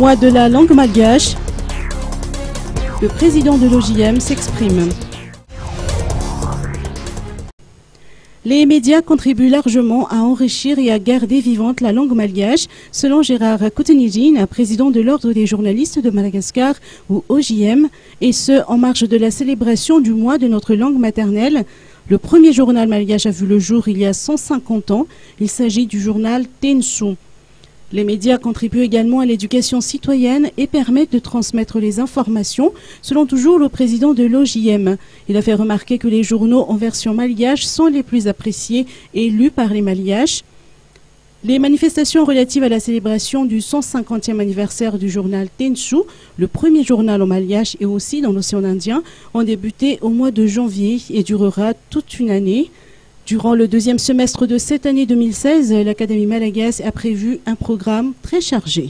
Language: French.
Mois de la langue malgache. Le président de l'OJM s'exprime. Les médias contribuent largement à enrichir et à garder vivante la langue malgache, selon Gérard Koutenidine, président de l'Ordre des journalistes de Madagascar, ou OJM, et ce, en marge de la célébration du mois de notre langue maternelle. Le premier journal malgache a vu le jour il y a 150 ans. Il s'agit du journal Tensu. Les médias contribuent également à l'éducation citoyenne et permettent de transmettre les informations, selon toujours le président de l'OJM. Il a fait remarquer que les journaux en version malgache sont les plus appréciés et lus par les malgaches. Les manifestations relatives à la célébration du 150e anniversaire du journal Tensu, le premier journal en malgache et aussi dans l'océan Indien, ont débuté au mois de janvier et durera toute une année. Durant le deuxième semestre de cette année 2016, l'Académie malagasy a prévu un programme très chargé.